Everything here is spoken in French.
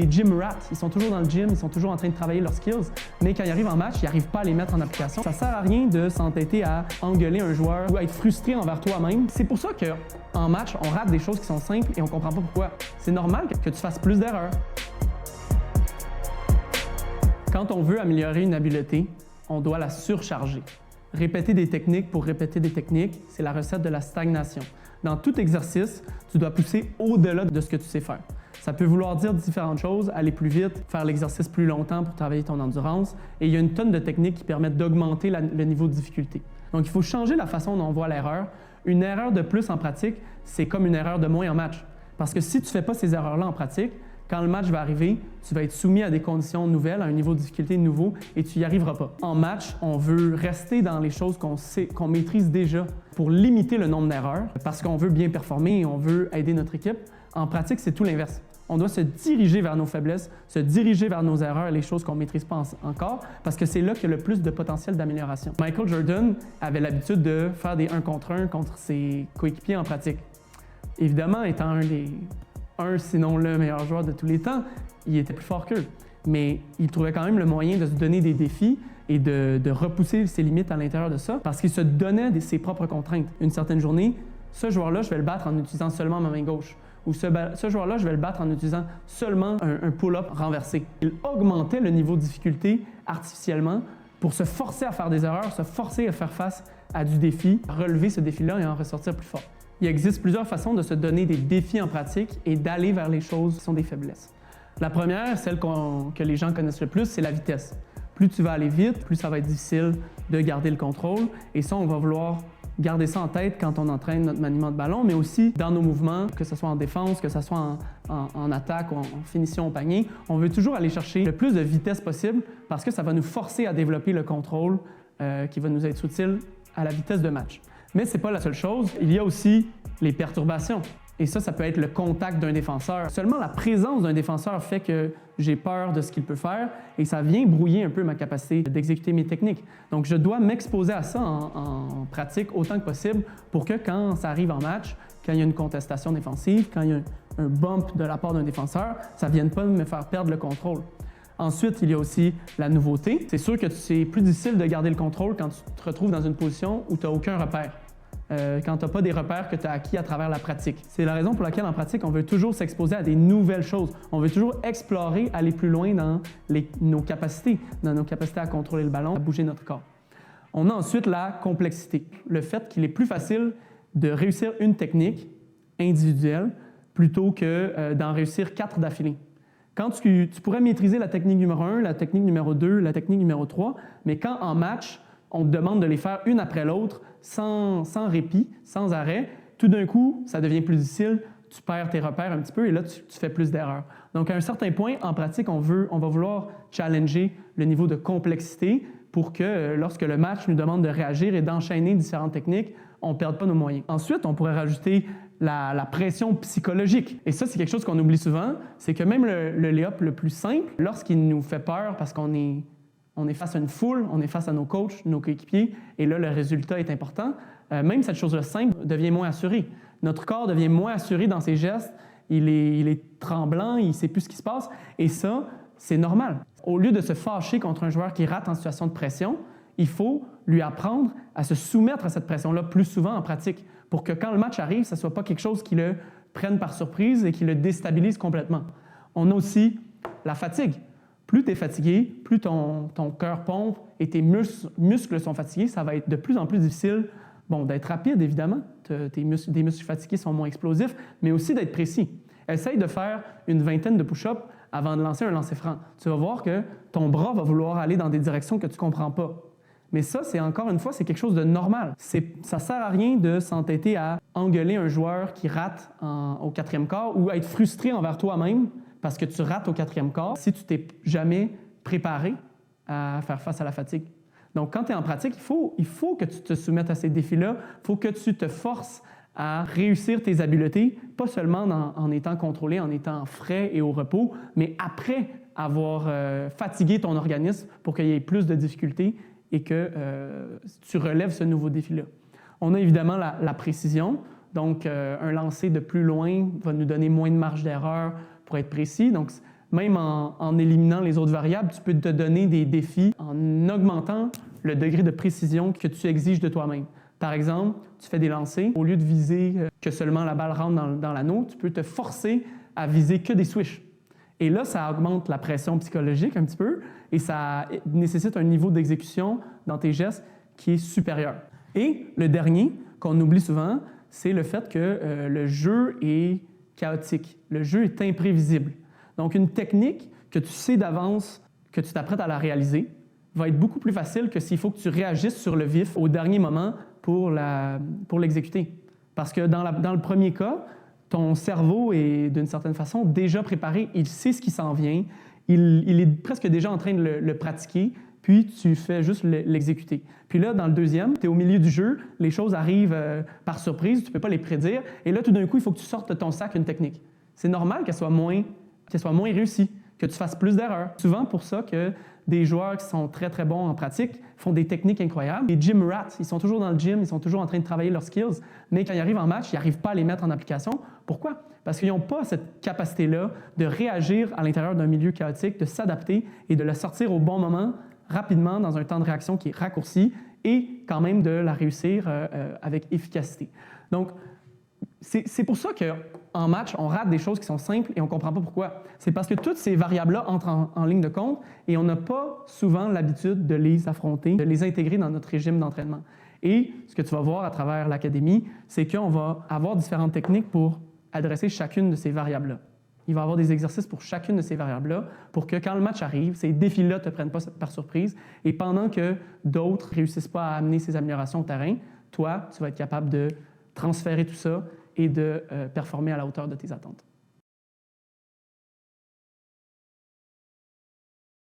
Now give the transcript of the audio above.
Les gym rats, ils sont toujours dans le gym, ils sont toujours en train de travailler leurs skills, mais quand ils arrivent en match, ils n'arrivent pas à les mettre en application. Ça sert à rien de s'entêter à engueuler un joueur ou à être frustré envers toi-même. C'est pour ça qu'en match, on rate des choses qui sont simples et on comprend pas pourquoi. C'est normal que tu fasses plus d'erreurs. Quand on veut améliorer une habileté, on doit la surcharger. Répéter des techniques pour répéter des techniques, c'est la recette de la stagnation. Dans tout exercice, tu dois pousser au-delà de ce que tu sais faire. Ça peut vouloir dire différentes choses, aller plus vite, faire l'exercice plus longtemps pour travailler ton endurance, et il y a une tonne de techniques qui permettent d'augmenter le niveau de difficulté. Donc, il faut changer la façon dont on voit l'erreur. Une erreur de plus en pratique, c'est comme une erreur de moins en match. Parce que si tu ne fais pas ces erreurs-là en pratique, quand le match va arriver, tu vas être soumis à des conditions nouvelles, à un niveau de difficulté nouveau, et tu n'y arriveras pas. En match, on veut rester dans les choses qu'on sait, qu'on maîtrise déjà pour limiter le nombre d'erreurs, parce qu'on veut bien performer et on veut aider notre équipe. En pratique, c'est tout l'inverse. On doit se diriger vers nos faiblesses, se diriger vers nos erreurs, les choses qu'on ne maîtrise pas encore, parce que c'est là qu'il y a le plus de potentiel d'amélioration. Michael Jordan avait l'habitude de faire des 1 contre 1 contre ses coéquipiers en pratique. Évidemment, étant sinon le meilleur joueur de tous les temps, il était plus fort qu'eux. Mais il trouvait quand même le moyen de se donner des défis et de repousser ses limites à l'intérieur de ça, parce qu'il se donnait ses propres contraintes. Une certaine journée, ce joueur-là, je vais le battre en utilisant seulement ma main gauche. Ou ce joueur-là, je vais le battre en utilisant seulement un pull-up renversé. Il augmentait le niveau de difficulté artificiellement pour se forcer à faire des erreurs, se forcer à faire face à du défi, à relever ce défi-là et en ressortir plus fort. Il existe plusieurs façons de se donner des défis en pratique et d'aller vers les choses qui sont des faiblesses. La première, celle que les gens connaissent le plus, c'est la vitesse. Plus tu vas aller vite, plus ça va être difficile de garder le contrôle. Et ça, on va vouloir garder ça en tête quand on entraîne notre maniement de ballon, mais aussi dans nos mouvements, que ce soit en défense, que ce soit en attaque ou en finition au panier. On veut toujours aller chercher le plus de vitesse possible parce que ça va nous forcer à développer le contrôle qui va nous être utile à la vitesse de match. Mais ce n'est pas la seule chose. Il y a aussi les perturbations. Et ça peut être le contact d'un défenseur. Seulement la présence d'un défenseur fait que j'ai peur de ce qu'il peut faire et ça vient brouiller un peu ma capacité d'exécuter mes techniques. Donc, je dois m'exposer à ça en pratique autant que possible pour que quand ça arrive en match, quand il y a une contestation défensive, quand il y a un bump de la part d'un défenseur, ça ne vienne pas me faire perdre le contrôle. Ensuite, il y a aussi la nouveauté. C'est sûr que c'est plus difficile de garder le contrôle quand tu te retrouves dans une position où tu n'as aucun repère. Quand tu n'as pas des repères que tu as acquis à travers la pratique. C'est la raison pour laquelle, en pratique, on veut toujours s'exposer à des nouvelles choses. On veut toujours explorer, aller plus loin dans nos capacités à contrôler le ballon, à bouger notre corps. On a ensuite la complexité, le fait qu'il est plus facile de réussir une technique individuelle plutôt que d'en réussir 4 d'affilée. Quand tu pourrais maîtriser la technique numéro 1, la technique numéro 2, la technique numéro 3, mais quand en match, on te demande de les faire une après l'autre, sans répit, sans arrêt, tout d'un coup, ça devient plus difficile, tu perds tes repères un petit peu et là, tu fais plus d'erreurs. Donc, à un certain point, en pratique, on va vouloir challenger le niveau de complexité pour que lorsque le match nous demande de réagir et d'enchaîner différentes techniques, on ne perde pas nos moyens. Ensuite, on pourrait rajouter la pression psychologique. Et ça, c'est quelque chose qu'on oublie souvent, c'est que même le lay-up le plus simple, lorsqu'il nous fait peur parce qu'on est face à une foule, on est face à nos coachs, nos coéquipiers, et là, le résultat est important. Même cette chose-là simple devient moins assurée. Notre corps devient moins assuré dans ses gestes, il est tremblant, il ne sait plus ce qui se passe, et ça, c'est normal. Au lieu de se fâcher contre un joueur qui rate en situation de pression, il faut lui apprendre à se soumettre à cette pression-là plus souvent en pratique, pour que quand le match arrive, ce ne soit pas quelque chose qui le prenne par surprise et qui le déstabilise complètement. On a aussi la fatigue. Plus tu es fatigué, plus ton cœur pompe et tes muscles sont fatigués, ça va être de plus en plus difficile d'être rapide, évidemment. Des muscles fatigués sont moins explosifs, mais aussi d'être précis. Essaye de faire une vingtaine de push-ups avant de lancer un lancer franc. Tu vas voir que ton bras va vouloir aller dans des directions que tu ne comprends pas. Mais ça, c'est encore une fois, c'est quelque chose de normal. Ça ne sert à rien de s'entêter à engueuler un joueur qui rate au 4e quart ou à être frustré envers toi-même parce que tu rates au 4e quart si tu t'es jamais préparé à faire face à la fatigue. Donc, quand tu es en pratique, il faut que tu te soumettes à ces défis-là. Il faut que tu te forces à réussir tes habiletés, pas seulement en étant contrôlé, en étant frais et au repos, mais après avoir fatigué ton organisme pour qu'il y ait plus de difficultés et que tu relèves ce nouveau défi-là. On a évidemment la précision. Donc, un lancer de plus loin va nous donner moins de marge d'erreur pour être précis. Donc, Même en éliminant les autres variables, tu peux te donner des défis en augmentant le degré de précision que tu exiges de toi-même. Par exemple, tu fais des lancers, au lieu de viser que seulement la balle rentre dans l'anneau, tu peux te forcer à viser que des swishs. Et là, ça augmente la pression psychologique un petit peu et ça nécessite un niveau d'exécution dans tes gestes qui est supérieur. Et le dernier, qu'on oublie souvent, c'est le fait que le jeu est chaotique. Le jeu est imprévisible. Donc, une technique que tu sais d'avance, que tu t'apprêtes à la réaliser, va être beaucoup plus facile que s'il faut que tu réagisses sur le vif au dernier moment pour l'exécuter. Parce que dans le premier cas, ton cerveau est d'une certaine façon déjà préparé, il sait ce qui s'en vient, il est presque déjà en train de le pratiquer, puis tu fais juste l'exécuter. Puis là, dans le deuxième, tu es au milieu du jeu, les choses arrivent par surprise, tu ne peux pas les prédire, et là, tout d'un coup, il faut que tu sortes de ton sac une technique. C'est normal qu'elle soit moins réussie, que tu fasses plus d'erreurs. Souvent pour ça que des joueurs qui sont très, très bons en pratique font des techniques incroyables. Les gym rats, ils sont toujours dans le gym, ils sont toujours en train de travailler leurs skills, mais quand ils arrivent en match, ils n'arrivent pas à les mettre en application. Pourquoi? Parce qu'ils n'ont pas cette capacité-là de réagir à l'intérieur d'un milieu chaotique, de s'adapter et de le sortir au bon moment, rapidement, dans un temps de réaction qui est raccourci et quand même de la réussir avec efficacité. Donc, c'est pour ça qu'en match, on rate des choses qui sont simples et on ne comprend pas pourquoi. C'est parce que toutes ces variables-là entrent en ligne de compte et on n'a pas souvent l'habitude de les affronter, de les intégrer dans notre régime d'entraînement. Et ce que tu vas voir à travers l'académie, c'est qu'on va avoir différentes techniques pour adresser chacune de ces variables-là. Il va y avoir des exercices pour chacune de ces variables-là pour que quand le match arrive, ces défis-là ne te prennent pas par surprise et pendant que d'autres ne réussissent pas à amener ces améliorations au terrain, toi, tu vas être capable de transférer tout ça et de performer à la hauteur de tes attentes.